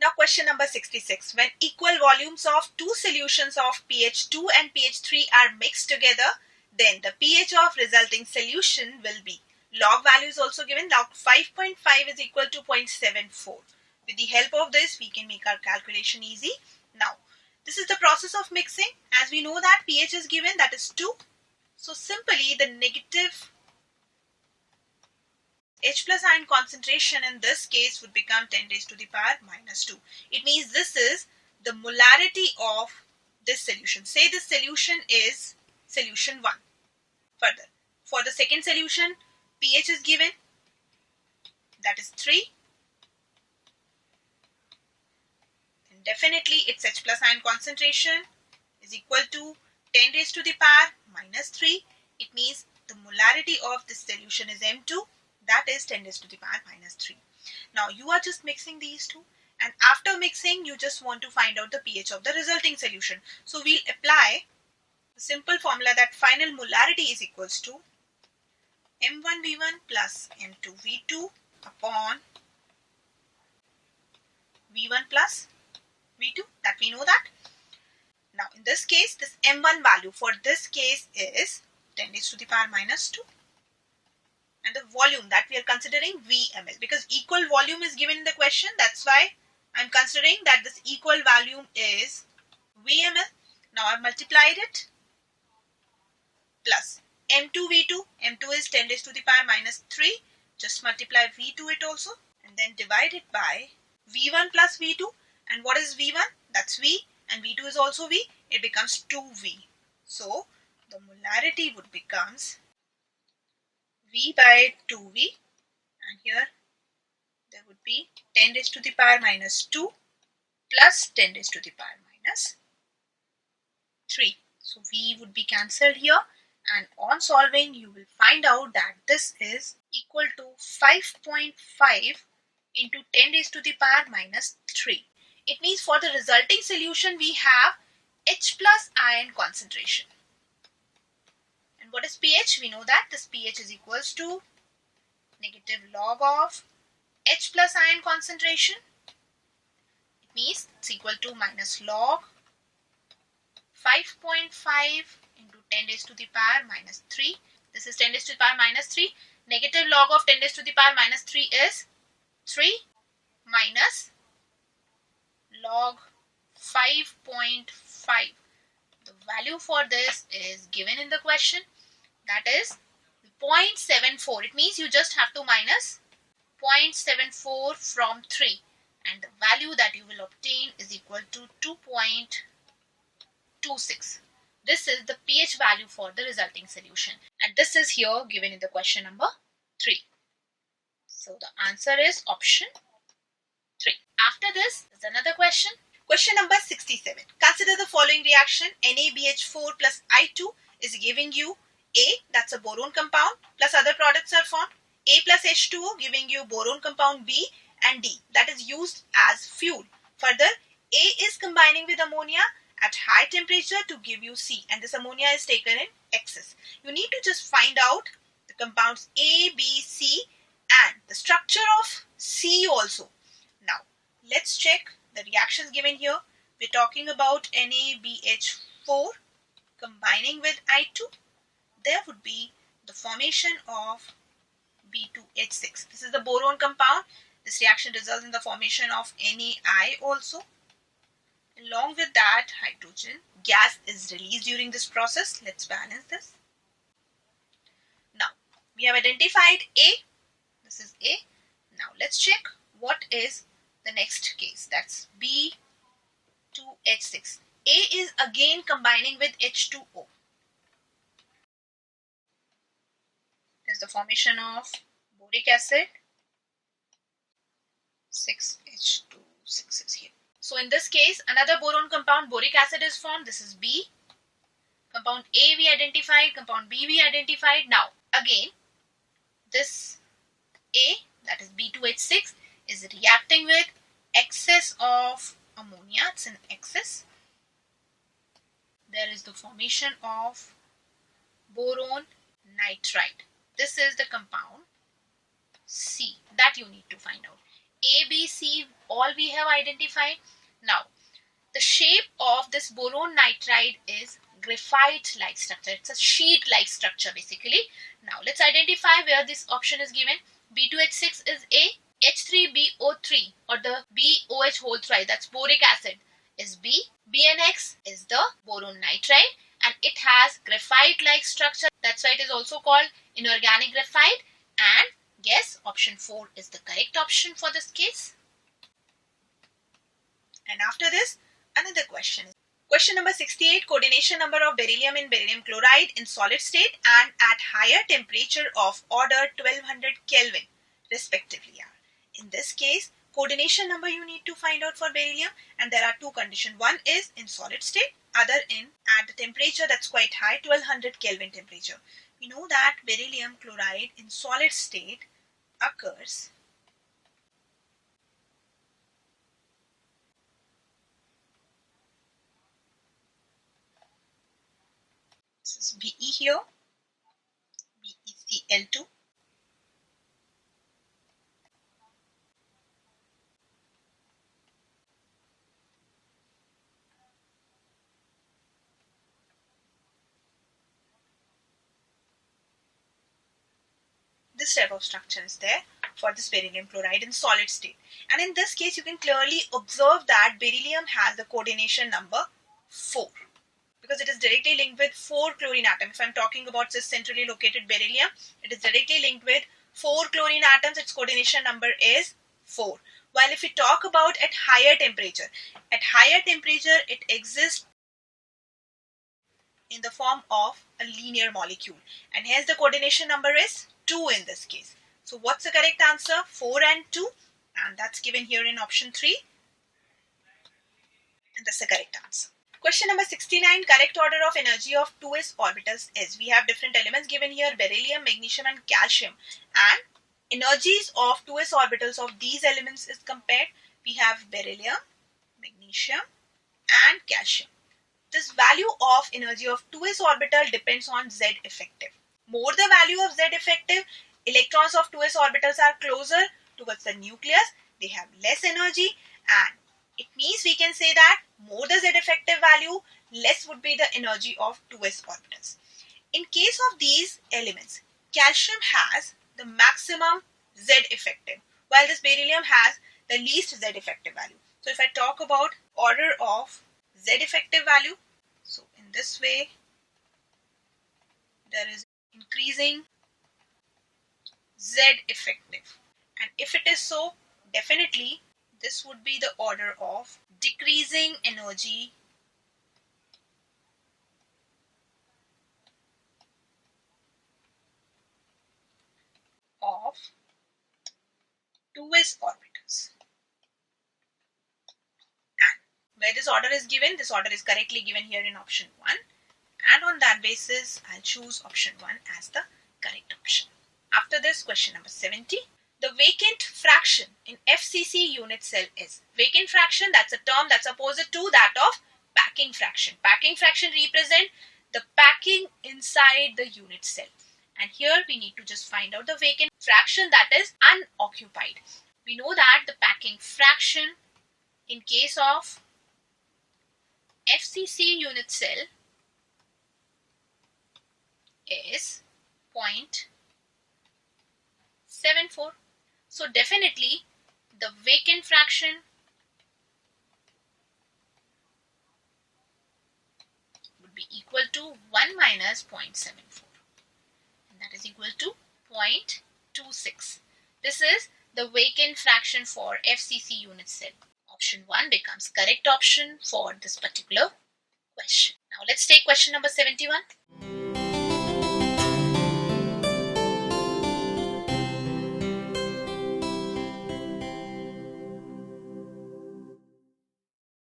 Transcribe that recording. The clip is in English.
Now question number 66. When equal volumes of two solutions of pH 2 and pH 3 are mixed together, then the pH of resulting solution will be. Log value is also given. Now 5.5 is equal to 0.74. With the help of this, we can make our calculation easy. Now, this is the process of mixing. As we know that pH is given, that is 2. So simply the negative H plus ion concentration in this case would become 10 raised to the power minus 2. It means this is the molarity of this solution. Say this solution is solution 1. Further, for the second solution, pH is given, that is 3. And definitely its H plus ion concentration is equal to 10 raised to the power minus 3. It means the molarity of this solution is M2. That is 10 raised to the power minus 3. Now you are just mixing these two, and after mixing you just want to find out the pH of the resulting solution. So we'll apply the simple formula that final molarity is equals to M1V1 plus M2V2 upon V1 plus V2, that we know that. Now in this case, this M1 value for this case is 10 raised to the power minus 2. And the volume that we are considering VML, because equal volume is given in the question. That's why I'm considering that this equal volume is VML. Now I've multiplied it plus M2V2. M2 is 10 raised to the power minus 3. Just multiply V2 it also and then divide it by V1 plus V2. And what is V1? That's V, and V2 is also V. It becomes 2V. So the molarity would becomes V by 2V, and here there would be 10 raised to the power minus 2 plus 10 raised to the power minus 3. So V would be cancelled here, and on solving you will find out that this is equal to 5.5 into 10 raised to the power minus 3. It means for the resulting solution we have H plus ion concentration. What is pH? We know that this pH is equals to negative log of H plus ion concentration. It means it's equal to minus log 5.5 into 10 raised to the power minus 3. This is 10 raised to the power minus 3. Negative log of 10 raised to the power minus 3 is 3 minus log 5.5. The value for this is given in the question. That is 0.74. It means you just have to minus 0.74 from 3. And the value that you will obtain is equal to 2.26. This is the pH value for the resulting solution. And this is here given in the question number 3. So the answer is option 3. After this is another question. Question number 67. Consider the following reaction. NaBH4 plus I2 is giving you A, that's a boron compound, plus other products are formed. A plus H2O giving you boron compound B, and D, that is used as fuel. Further, A is combining with ammonia at high temperature to give you C, and this ammonia is taken in excess. You need to just find out the compounds A, B, C and the structure of C also. Now, let's check the reactions given here. We're talking about NaBH4 combining with I2. There would be the formation of B2H6. This is the boron compound. This reaction results in the formation of NaI also. Along with that, hydrogen gas is released during this process. Let's balance this. Now, we have identified A. This is A. Now, let's check what is the next case. That's B2H6. A is again combining with H2O. There's the formation of boric acid. 6H26 is here. So in this case, another boron compound, boric acid, is formed. This is B. Compound A we identified, compound B we identified. Now, again, this A, that is B2H6, is reacting with excess of ammonia. It's in excess. There is the formation of boron nitride. This is the compound C that you need to find out. A, B, C, all we have identified. Now, the shape of this boron nitride is graphite-like structure. It's a sheet-like structure basically. Now, let's identify where this option is given. B2H6 is A, H3BO3 or the BOH whole triide, that's boric acid, is B. BNX is the boron nitride and it has graphite-like structure. That's why it is also called inorganic graphite. And yes, option 4 is the correct option for this case. And after this, another question. Question number 68, coordination number of beryllium in beryllium chloride in solid state and at higher temperature of order 1200 Kelvin respectively are. In this case, coordination number you need to find out for beryllium, and there are two conditions. One is in solid state, other in at the temperature that's quite high, 1200 Kelvin temperature. We know that beryllium chloride in solid state occurs this is Be here, BeCl2. This type of structure is there for this beryllium chloride in solid state. And in this case, you can clearly observe that beryllium has the coordination number 4 because it is directly linked with 4 chlorine atoms. If I'm talking about this centrally located beryllium, it is directly linked with 4 chlorine atoms. Its coordination number is 4. While if we talk about at higher temperature it exists in the form of a linear molecule and hence the coordination number is 2 in this case. So what's the correct answer? 4 and 2, and that's given here in option 3, and that's the correct answer. Question number 69, correct order of energy of 2s orbitals is. We have different elements given here, beryllium, magnesium and calcium, and energies of 2s orbitals of these elements is compared. We have beryllium, magnesium and calcium. This value of energy of 2s orbital depends on Z effective. More the value of Z effective, electrons of 2s orbitals are closer towards the nucleus, they have less energy, and it means we can say that more the Z effective value, less would be the energy of 2s orbitals. In case of these elements, calcium has the maximum Z effective, while this beryllium has the least Z effective value. So if I talk about order of Z effective value, so in this way, there is increasing Z effective, and if it is so, definitely this would be the order of decreasing energy of 2s orbitals. And where this order is given, this order is correctly given here in option 1, and on that basis I'll choose option 1 as the correct option. After this, question number 70. The vacant fraction in FCC unit cell is. Vacant fraction, that's a term that's opposite to that of packing fraction. Packing fraction represent the packing inside the unit cell. And here we need to just find out the vacant fraction, that is unoccupied. We know that the packing fraction in case of FCC unit cell is 0.74. So definitely the vacant fraction would be equal to 1 minus 0.74, and that is equal to 0.26. This is the vacant fraction for FCC unit cell. Option 1 becomes correct option for this particular question. Now let's take question number 71.